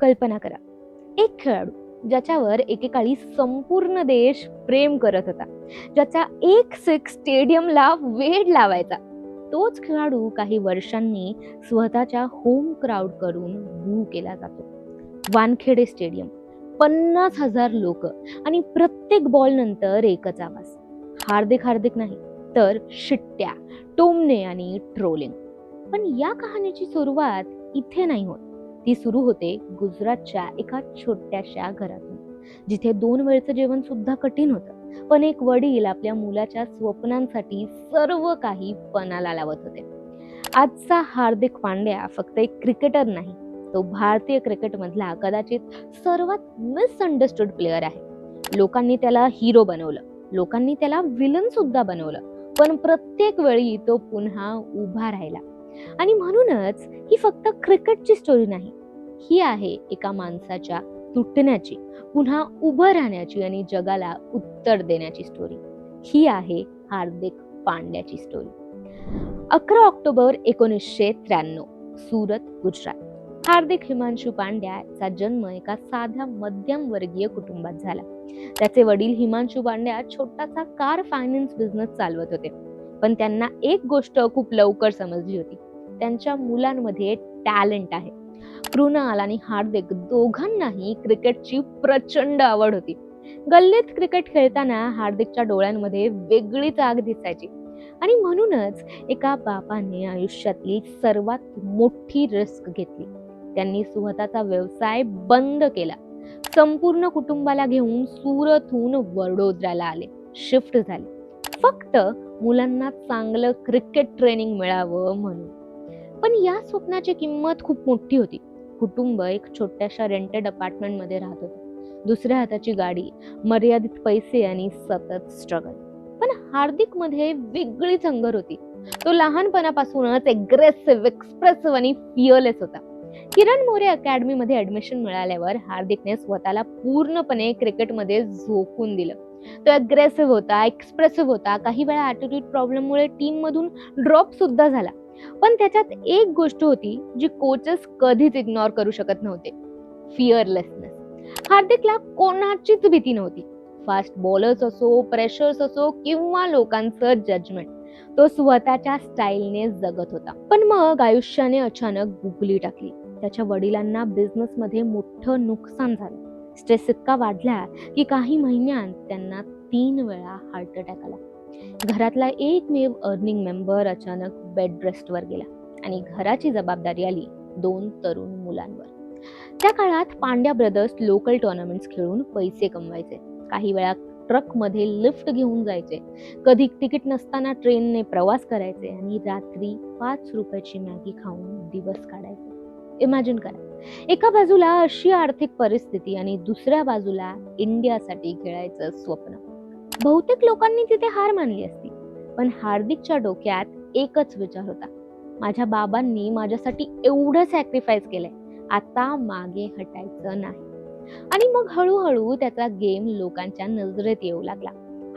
कल्पना करा, एक खेळाडू ज्याच्यावर एकेकाळी संपूर्ण देश प्रेम करत होता, ज्याचा एक सिक्स स्टेडियमला वेड लावायचा, तोच खेळाडू काही वर्षांनी स्वतःच्या होम क्राऊड कडून बू केला जातो. वानखेडे स्टेडियम, 50,000 लोक आणि प्रत्येक बॉल नंतर एकच आवाज, हार्दिक हार्दिक नाही तर शिट्ट्या, टोमणे आणि ट्रोलिंग. पण या कहाणीची सुरुवात इथे नाही होत. ती सुरू होते गुजरातच्या एका छोट्याशा घरातून, जिथे 2 वेळचं जेवण सुद्धा कठीण होतं, पण एक वडील आपल्या मुलाच्या स्वप्नांसाठी सर्व काही पणाला लावत होते. आजचा हार्दिक पांड्या फक्त एक क्रिकेटर नाही, तो भारतीय क्रिकेटमधला कदाचित सर्वात मिसअंडरस्टूड प्लेअर आहे. लोकांनी त्याला हिरो बनवलं, लोकांनी त्याला विलन सुद्धा बनवलं, पण प्रत्येक वेळी तो पुन्हा उभा राहिला. आणि म्हणूनच ही फक्त क्रिकेटची स्टोरी नाही, ही आहे एका माणसाच्या तुटण्याची, पुन्हा उभं राहण्याची आणि जगाला उत्तर देण्याची स्टोरी. ही आहे हार्दिक पांड्याची स्टोरी. 11 ऑक्टोबर 1993, सुरत, गुजरात. हार्दिक हिमांशू पांड्याचा जन्म एका साध्या मध्यमवर्गीय कुटुंबात झाला. त्याचे वडील हिमांशू पांड्या छोटासा कार फायनान्स बिझनेस चालवत होते, पण त्यांना एक गोष्ट खूप लवकर समजली होती, त्यांच्या मुलांमध्ये टॅलेंट आहे. कृणाल आणि हार्दिक दोघांनाही क्रिकेटची प्रचंड आवड होती. गल्लीत क्रिकेट खेळताना हार्दिकच्या डोळ्यांमध्ये वेगळीच आग दिसायची. आणि म्हणूनच एका बापाने आयुष्यातली सर्वात मोठी रिस्क घेतली. त्यांनी स्वतःचा व्यवसाय बंद केला, संपूर्ण कुटुंबाला घेऊन सुरतहून वडोदराला आले, शिफ्ट झाले, फक्त मुलांना चांगलं क्रिकेट ट्रेनिंग मिळावं म्हणून. पण या स्वप्नाची किंमत खूप मोठी होती. कुटुंब एक छोट्याशा रेंटेड अपार्टमेंट मध्ये राहत होतं, दुसऱ्या हाताची गाडी, मर्यादित पैसे आणि सतत स्ट्रगल. पण हार्दिक मध्ये वेगळीच हंगर होती. तो लहानपणापासूनच एग्रेसिव्ह, एक्सप्रेसिव्ह आणि फिअरलेस होता. किरण मोरे अकॅडमी मध्ये ऍडमिशन मिळाल्यावर हार्दिकने स्वतःला पूर्णपणे क्रिकेटमध्ये झोकून दिलं. तो अग्रेसिव्ह होता, एक्सप्रेसिव्ह होता, काही वेळा ॲटिट्यूड प्रॉब्लेममुळे टीम मधून ड्रॉप सुद्धा झाला. पण त्याच्यात एक गोष्ट होती जी कोचेस कधीच इग्नोर करू शकत नव्हते, फिअरलेसनेस. हार्दिकला कोणाचीच भीती नव्हती. फास्ट बॉलर्स असो, प्रेशर्स असो किंवा लोकांचं जजमेंट, तो स्वतःच्या स्टाईलने जगत होता. पण मग आयुष्याने अचानक बुगली टाकली. त्याच्या वडिलांना बिझनेस मध्ये मोठं नुकसान झालं. स्ट्रेस इतका वाढला की काही महिन्यांत त्यांना 3 वेळा हार्ट अटॅक आला. घरातला एकमेव अर्निंग मेंबर अचानक बेड रेस्टवर गेला आणि घराची जबाबदारी आली 2 तरुण मुलांवर. त्या काळात पांड्या ब्रदर्स लोकल टुर्नामेंट्स खेळून पैसे कमवायचे. काही वेळा ट्रक मध्ये लिफ्ट घेऊन जायचे, कधी तिकीट नसताना ट्रेनने प्रवास करायचे आणि रात्री 5 रुपयाची मॅगी खाऊन दिवस काढायचे. इमॅजिन करा, एका बाजूला अशी आर्थिक परिस्थिती आणि दुसऱ्या बाजूला इंडियासाठी खेळायचं स्वप्न. बहुतेक लोकांनी तिथे हार मानली असती, पण हार्दिकच्या डोक्यात एकच विचार होता, माझ्या बाबांनी माझ्यासाठी एवढं सॅक्रिफाईस केलंय, आता मागे हटायचं नाही. आणि मग हळूहळू त्याचा गेम लोकांच्या नजरेत येऊ लागला.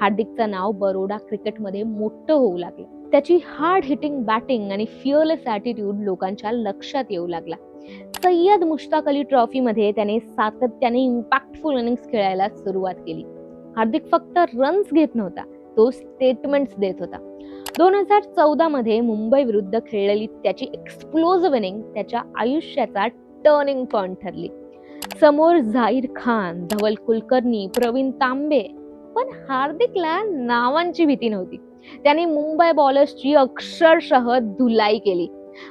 हार्दिकचं नाव बरोडा क्रिकेटमध्ये मोठं होऊ लागलं. त्याची हार्ड हिटिंग बॅटिंग आणि फिअरलेस ॲटिट्यूड लोकांच्या लक्षात येऊ लागला. सय्यद मुश्ताक अली ट्रॉफी मध्ये त्याने सातत्याने इम्पॅक्टफुल इनिंग्स खेळायला सुरुवात केली. हार्दिक फक्त रन्स घेत नव्हता, तो स्टेटमेंट्स देत होता. 2014 मध्ये मुंबई विरुद्ध खेळलेली त्याची एक्सप्लोजिव्ह इनिंग त्याच्या आयुष्याचा टर्निंग पॉइंट ठरली. समोर झाहीर खान, धवल कुलकर्णी, प्रवीण तांबे, पण हार्दिकला नावांची भीती नव्हती. त्याने मुंबई बॉलर्सची अक्षरशः धुलाई केली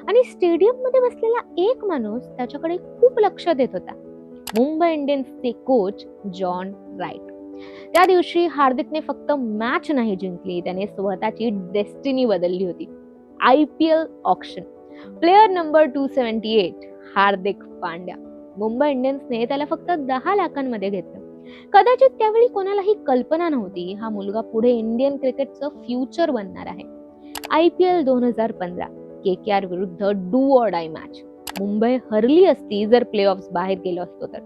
आणि स्टेडियम मध्ये बसलेला एक माणूस त्याच्याकडे खूप लक्ष देत होता, मुंबई इंडियन्सचे कोच जॉन राईट. त्या दिवशी हार्दिकने फक्त मॅच नाही जिंकली, त्याने स्वतःची डेस्टिनी बदलली होती. IPL auction, player number 278, Hardik Pandya. Mumbai इंडियन्सने त्याला फक्त 10 लाखांमध्ये घेतलं. कदाचित त्यावेळी कोणालाही कल्पना नव्हती हा मुलगा पुढे इंडियन क्रिकेटचं फ्युचर बनणार आहे. IPL 2015, KKR विरुद्ध do or die match. Mumbai हरली असती जर प्ले ऑफ्स बाहेर गेलो असतो तर.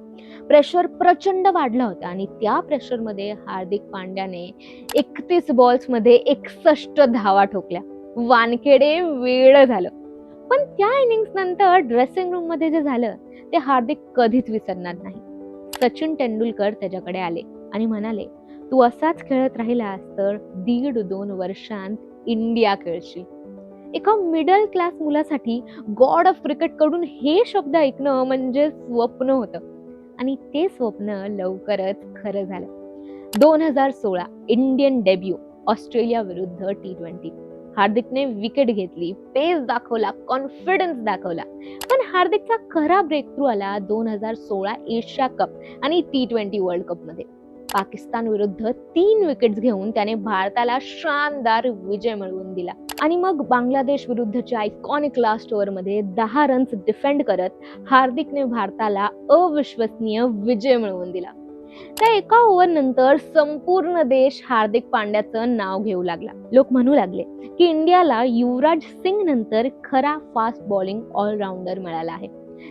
प्रेशर प्रचंड वाढला होता आणि त्या प्रेशरमध्ये हार्दिक पांड्याने 31 बॉल्स मध्ये 61 धावा ठोकल्या. वानखेडे वेळ झालं. पण त्या इनिंग्स नंतर ड्रेसिंग रूम मध्ये जे झालं ते हार्दिक कधीच विसरणार नाही. सचिन तेंडुलकर त्याच्याकडे आले आणि म्हणाले, तू असाच खेळत राहिलास तर 1.5-2 वर्षांत इंडिया खेळशील. एका मिडल क्लास मुलासाठी गॉड ऑफ क्रिकेट कडून हे शब्द ऐकणं म्हणजे स्वप्न होतं आणि ते स्वप्न लवकरच खरं झालं. 2016 इंडियन डेब्यू ऑस्ट्रेलिया विरुद्ध T20. हार्दिकने विकेट घेतली, पेस दाखवला, कॉन्फिडन्स दाखवला. पण हार्दिकचा खरा ब्रेक थ्रू आला 2016 एशिया कप आणि T20 वर्ल्ड कप मध्ये. पाकिस्तान विरुद्ध 3 विकेट्स घेऊन त्याने भारताला शानदार विजय मिळवून दिला आणि मग बांगलादेश विरुद्धच्या आयकॉनिक लास्ट ओव्हर मध्ये 10 रन्स डिफेंड करत हार्दिकने भारताला अविश्वसनीय विजय मिळवून दिला. त्या एका ओव्हर नंतर संपूर्ण देश हार्दिक पांड्याचं नाव घेऊ लागला. लोक म्हणू लागले की इंडियाला युवराज सिंग नंतर खरा फास्ट बॉलिंग ऑलराऊंडर मिळाला आहे.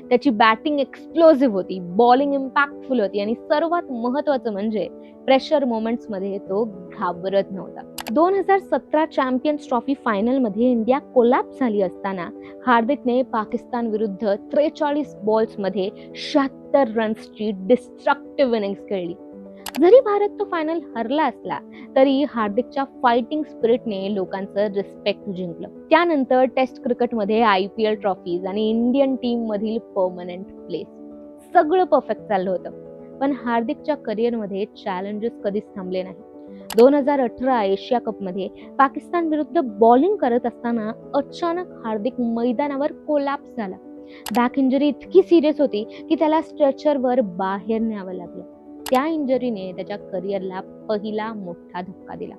त्याची बॅटिंग एक्सप्लोसिव्ह होती, बॉलिंग इम्पॅक्टफुल होती आणि सर्वात महत्वाचं म्हणजे प्रेशर मोमेंट्स मध्ये तो घाबरत नव्हता. 2017 चॅम्पियन्स ट्रॉफी फायनल मध्ये इंडिया कोलॅप्स झाली असताना हार्दिकने पाकिस्तान विरुद्ध 43 बॉल्स मध्ये 76 रन्सची डिस्ट्रक्टिव्ह इनिंग्स खेळली. जरी भारत तो फायनल हरला असला तरी हार्दिकच्या फायटिंग स्पिरिटने लोकांचं रिस्पेक्ट जिंकलं. त्यानंतर टेस्ट क्रिकेटमध्ये IPL ट्रॉफीज आणि इंडियन टीम मधील परमनंट प्लेस, सगळं परफेक्ट चाललं होतं. पण हार्दिकच्या करिअरमध्ये चॅलेंजेस कधीच थांबले नाही. 2018 एशिया कप मध्ये पाकिस्तान विरुद्ध बॉलिंग करत असताना अचानक हार्दिक मैदानावर कोलॅप्स झाला. बॅक इंजरी इतकी सिरियस होती की त्याला स्ट्रेचरवर बाहेर न्यावं लागलं. त्या इंजरीने त्याच्या करिअरला पहिला मोठा धक्का दिला.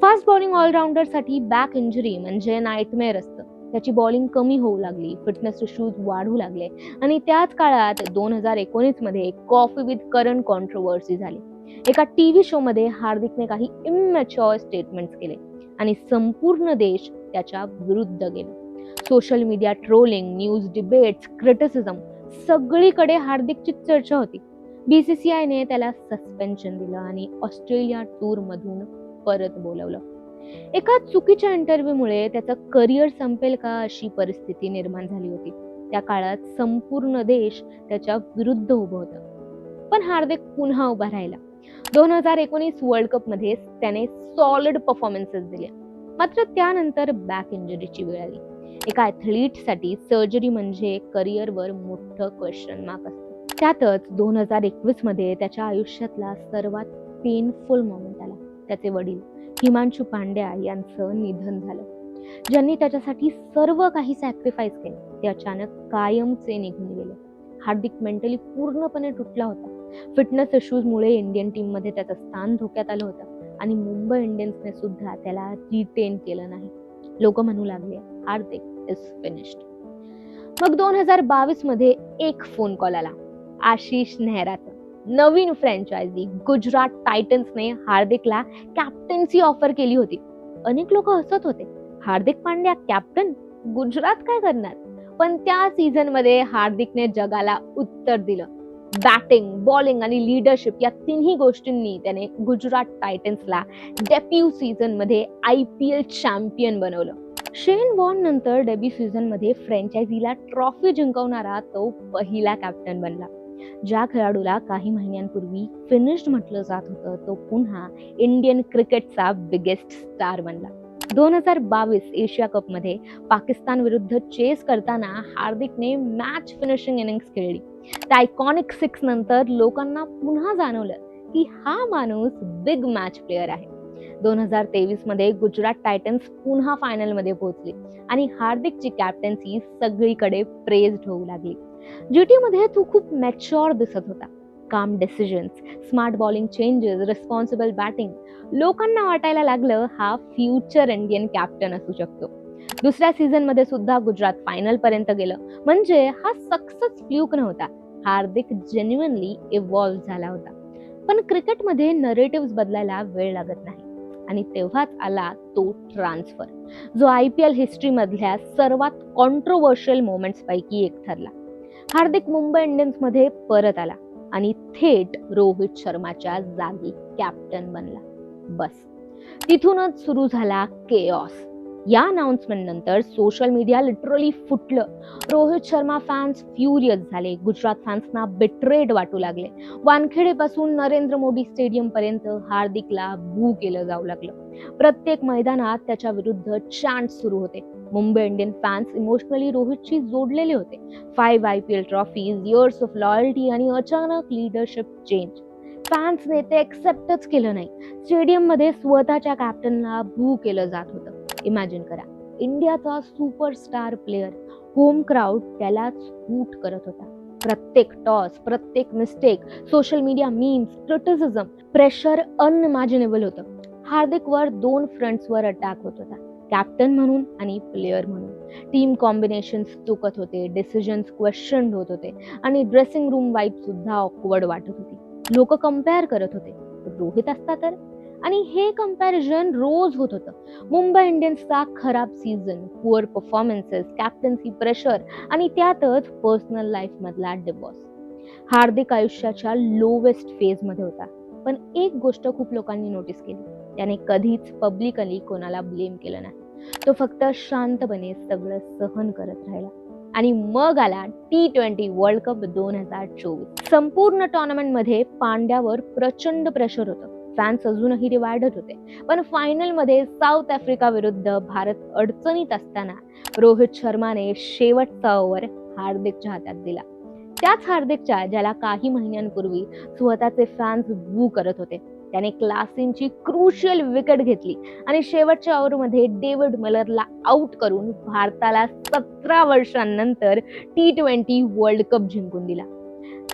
फास्ट बॉलिंग ऑलराऊंडर साठी बॅक इंजरी म्हणजे नाईटमेअर असतं. त्याची बॉलिंग कमी होऊ लागली, फिटनेस इश्यूज वाढू लागले आणि त्याच काळात 2019 मध्ये कॉफी विथ करण कॉन्ट्रोवर्सी झाली. एका टीव्ही शो मध्ये हार्दिकने काही इमॅच्युअर स्टेटमेंट्स केले आणि संपूर्ण देश त्याच्या विरुद्ध गेला. Social media trolling, news debates, criticism, सगळीकडे हार्दिकची चर्चा होती. BCCIने त्याला सस्पेन्शन दिलं आणि ऑस्ट्रेलिया टूर मधून परत बोलवलं. एका चुकीच्या इंटरव्ह्यूमुळे त्याचं करिअर संपेल का अशी परिस्थिती निर्माण झाली होती. त्या काळात संपूर्ण देश त्याच्या विरुद्ध उभं होतं. पण हार्दिक पुन्हा उभा राहिला. 2019 वर्ल्ड कप मध्ये त्याने सॉलिड परफॉर्मन्सेस दिले. मात्र त्यानंतर बॅक इंजरीची वेळ आली. एका ॲथलीटसाठी सर्जरी म्हणजे करिअरवर मोठं क्वेश्चन मार्क असतं. त्यातच 2021 मध्ये त्याच्या आयुष्यातला सर्वात पेनफुल मोमेंट आला. त्याचे वडील हिमांशू पांड्या यांचं निधन झालं. ज्यांनी त्याच्यासाठी सर्व काही सॅक्रिफाईस केलं ते अचानक कायमचे निघून गेले. हार्दिक मेंटली पूर्णपणे तुटला होता. फिटनेस इश्यूजमुळे इंडियन टीम मध्ये त्याचं स्थान धोक्यात आलं होतं आणि मुंबई इंडियन्सने सुद्धा त्याला रिटेन केलं नाही. लोक म्हणू लागले हार्दिक इज फिनिश्ड. मग 2022 मध्ये एक फोन कॉल आला. आशिष नेहराचा. नवीन फ्रँचायझी गुजरात टायटन्सने हार्दिकला कॅप्टन्सी ऑफर केली होती. अनेक लोक हसत होते, हार्दिक पांड्या कॅप्टन, गुजरात काय करणार? पण त्या सीझन मध्ये हार्दिकने जगाला उत्तर दिलं. बॅटिंग, बॉलिंग आणि लीडरशिप या तिन्ही गोष्टींनी त्याने गुजरात टायटन्सला डेब्यू सीझन मध्ये IPL चॅम्पियन बनवलं. शेन वॉर्न नंतर डेब्यू सीझन मध्ये फ्रँचायझीला ट्रॉफी जिंकवणारा तो पहिला कॅप्टन बनला. ज्या खेळाडूला काही महिन्यांपूर्वी फिनिश्ड म्हटलं जात होतं तो पुन्हा इंडियन क्रिकेटचा बिगेस्ट स्टार बनला. 2022 एशिया कप मध्ये पाकिस्तान विरुद्ध चेस करताना हार्दिकने मॅच फिनिशिंग इनिंग्स खेळली. त्या आयकॉनिक 6 नंतर लोकांना पुन्हा जाणवलं की हा माणूस बिग मॅच प्लेअर आहे. 2023 मध्ये गुजरात टायटन्स पुन्हा फायनल मध्ये पोहोचली आणि हार्दिकची कॅप्टन्सी सगळीकडे प्रेज्ड होऊ लागली. GT मध्ये तो खूप मॅच्युअर दिसत होता. काम decisions, smart bowling changes, responsible batting. लोकांना वाटायला लागलं हा फ्युचर इंडियन कॅप्टन असू शकतो. दुसऱ्या सीझन मध्ये सुद्धा गुजरात फायनल पर्यंत गेलं. म्हणजे हा सक्सेस फ्ल्यूक नव्हता, हार्दिक जेन्युइनली इव्हॉल्व झाला होता. पण क्रिकेटमध्ये नरेटिव्ह बदलायला वेळ लागत नाही आणि तेव्हाच आला तो ट्रान्सफर, जो IPL हिस्ट्री मधल्या सर्वात कॉन्ट्रोवर्शियल मोमेंट्स पैकी एक ठरला. हार्दिक मुंबई इंडियन्स मध्ये परत आला आणि थेट रोहित शर्माच्या जागी कॅप्टन बनला. बस तिथूनच सुरू झाला केऑस. या अनाउन्समेंट नंतर सोशल मीडिया लिटरली फुटलं. रोहित शर्मा फॅन्स फ्युरियस झाले, गुजरात फॅन्सना बिट्रेड वाटू लागले. वानखेडेपासून नरेंद्र मोदी स्टेडियम पर्यंत हार्दिकला बू केलं जाऊ लागलं. प्रत्येक मैदानात त्याच्या विरुद्ध चॅन्ट सुरू होते. मुंबई इंडियन फॅन्स इमोशनली रोहितशी जोडलेले होते. 5 IPL trophies, years of loyalty आणि अचानक लीडरशिप चेंज. फॅन्सने ते एक्सेप्टच केलं नाही. स्टेडियम मध्ये स्वतःच्या कॅप्टनला बू केलं जात होतं. इमॅजिन करा, इंडियाचा सुपरस्टार प्लेअर, होम क्राऊड त्यालाच बूट करत होता. प्रत्येक टॉस, प्रत्येक mistake, social media memes, criticism, pressure unimaginable होतं. हार्दिकवर 2 फ्रंट्सवर अटॅक होत होता, कॅप्टन म्हणून आणि प्लेअर म्हणून. टीम कॉम्बिनेशन्स चुकत होते, डिसिजन्स क्वेश्चन होत होते आणि ड्रेसिंग रूम वाईब सुद्धा ऑकवर्ड वाटत होती. लोक कम्पेअर करत होते, रोहित असता तर. आणि हे कम्पॅरिझन रोज होत होतं. मुंबई इंडियन्सचा खराब season, poor performances, captaincy pressure आणि त्यातच पर्सनल लाईफ मधला डिवॉर्स. हार्दिक आयुष्याच्या लोवेस्ट फेज मध्ये होता. पण एक गोष्ट खूप लोकांनी नोटीस केली, त्याने कधीच पब्लिकली कोणाला ब्लेम केलं नाही. तो फक्त शांतपणे सगळं सहन करत राहिला. आणि मग आला T20 वर्ल्ड कप 2024. संपूर्ण टुर्नामेंट मध्ये पांड्यावर प्रचंड प्रेशर होतं. फॅन्स अजूनही डिवायडेड होते. पण फायनल मध्ये साऊथ आफ्रिका विरुद्ध भारत अडचणीत असताना रोहित शर्माने शेवटचा ओव्हर हार्दिकच्या हातात दिला. त्याच हार्दिकच्या ज्याला काही महिन्यांपूर्वी स्वतःचे फॅन्स बू करत होते. त्याने क्लासेनची क्रुशियल विकेट घेतली आणि शेवटच्या ओव्हरमध्ये डेव्हिड मिलरला आउट करून भारताला 17 वर्षांनंतर T20 वर्ल्ड कप जिंकून दिला.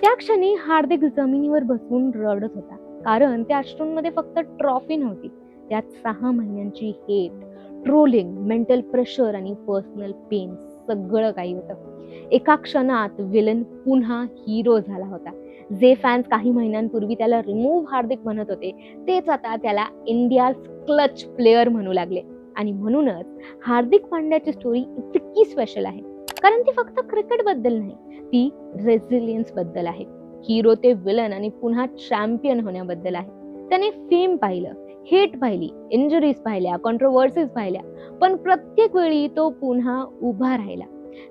त्या क्षणी हार्दिक जमिनीवर बसून रडत होता. कारण त्या अश्रूंमध्ये फक्त ट्रॉफी नव्हती, त्यात 6 महिन्यांची हेट, ट्रोलिंग, मेंटल प्रेशर आणि पर्सनल पेन सगळं काही होतं. एका क्षणात विलन पुन्हा हिरो झाला होता. जे फॅन्स काही महिन्यांपूर्वी त्याला रिमूव्ह हार्दिक म्हणत होते, तेच आता त्याला इंडियाज क्लच प्लेअर म्हणू लागले. आणि म्हणूनच हार्दिक पांड्याची स्टोरी इतकी स्पेशल आहे. कारण ती फक्त क्रिकेट बद्दल नाही, ती रेझिलियन्स बद्दल आहे. हिरो ते विलन आणि पुन्हा चॅम्पियन होण्याबद्दल आहे. त्याने फेम पाहिलं, हेट पाहिली, इंजुरीज पाहिल्या, कॉन्ट्रोवर्सीज पाहिल्या, पण प्रत्येक वेळी तो पुन्हा उभा राहिला.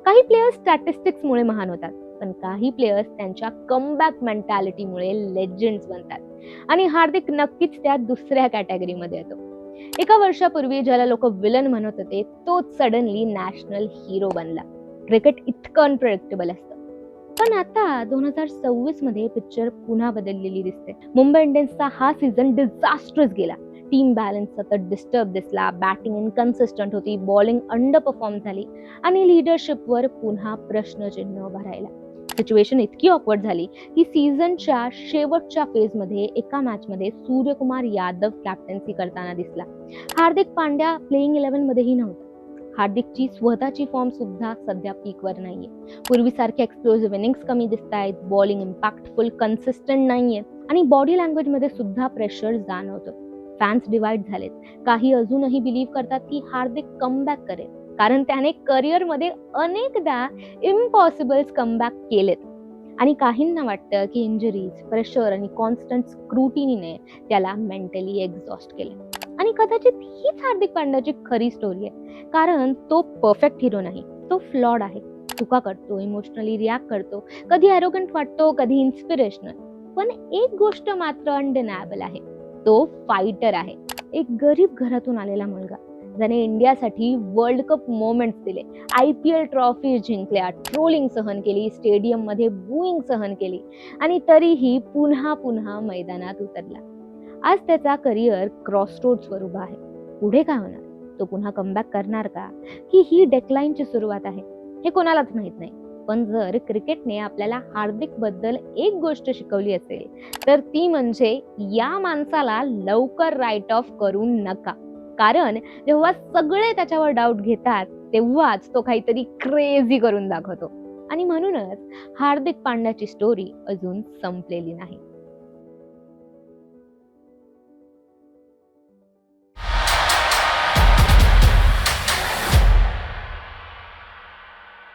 काही प्लेयर्स स्टॅटिस्टिक्स मुळे महान होतात, पण काही प्लेयर्स त्यांच्या कमबॅक मेंटॅलिटीमुळे लेजेंड्स बनतात. आणि हार्दिक नक्कीच त्या दुसऱ्या कॅटेगरीमध्ये येतो. एका वर्षापूर्वी ज्याला लोक विलन म्हणत होते, तोच सडनली नॅशनल हिरो बनला. क्रिकेट इतकं अनप्रेडिक्टेबल असतं. पण आता 2026 मध्ये पिक्चर पुन्हा बदललेली दिसते. मुंबई इंडियन्सचा हा सीझन डिझास्ट्रस गेला. टीम बॅलन्स सतत डिस्टर्ब दिसला, बॅटिंग इनकन्सिस्टंट होती, बॉलिंग अंडर परफॉर्म झाली आणि लिडरशिपवर पुन्हा प्रश्नचिन्ह उभा राहिला. सिच्युएशन इतकी ऑकवर्ड झाली की सीझनच्या शेवटच्या फेजमध्ये एका मॅचमध्ये सूर्यकुमार यादव कॅप्टन्सी करताना दिसला. हार्दिक पांड्या प्लेइंग 11 मध्येही नव्हता. हार्दिकची स्वतःची फॉर्म सुद्धा सध्या पीकवर नाहीये. पूर्वीसारखे एक्सप्लोसिव्ह इनिंग्स कमी दिसतायत, बॉलिंग इम्पॅक्टफुल कन्सिस्टंट नाहीये आणि बॉडी लँग्वेज मध्ये सुद्धा प्रेशर जाणवतं. फॅन्स डिवाइड झालेत. काही अजूनही बिलीव्ह करतात की हार्दिक कमबॅक करेल, कारण त्याने करिअरमध्ये अनेकदा इम्पॉसिबल्स कमबॅक केलेत. आणि काहींना वाटतं की इंजरीज, प्रेशर आणि कॉन्स्टंट स्क्रुटिनीने त्याला मेंटली एक्झॉस्ट केले. आणि कदाचित हीच हार्दिक पांड्याची खरी स्टोरी आहे. कारण तो परफेक्ट हिरो नाही, तो फ्लॉड आहे. चुका करतो, इमोशनली रिॲक्ट करतो, कधी ॲरोगंट वाटतो, कधी इन्स्पिरेशनल. पण एक गोष्ट मात्र अनडिनायबल आहे, तो फायटर आहे. एक गरीब घरातून आलेला मुलगा ज्याने इंडियासाठी वर्ल्ड कप मोमेंट्स दिले, IPL ट्रॉफी जिंकल्या, ट्रोलिंग सहन केली, स्टेडियम मध्ये बूइंग सहन केली आणि तरीही पुन्हा पुन्हा मैदानात उतरला. आज त्याचा करिअर क्रॉसरोड्सवर उभा आहे. पुढे काय होणार? तो पुन्हा कमबॅक करणार का, की ही डेक्लाइनची सुरुवात आहे? हे कोणालाच माहित नाही. पण जर क्रिकेटने आपल्याला हार्दिक बद्दल एक गोष्ट शिकवली असेल तर ती म्हणजे या माणसाला लवकर राईट ऑफ करू नका. कारण जेव्हा सगळे त्याच्यावर डाऊट घेतात तेव्हाच तो काहीतरी क्रेझी करून दाखवतो. आणि म्हणूनच हार्दिक पांड्याची स्टोरी अजून संपलेली नाही.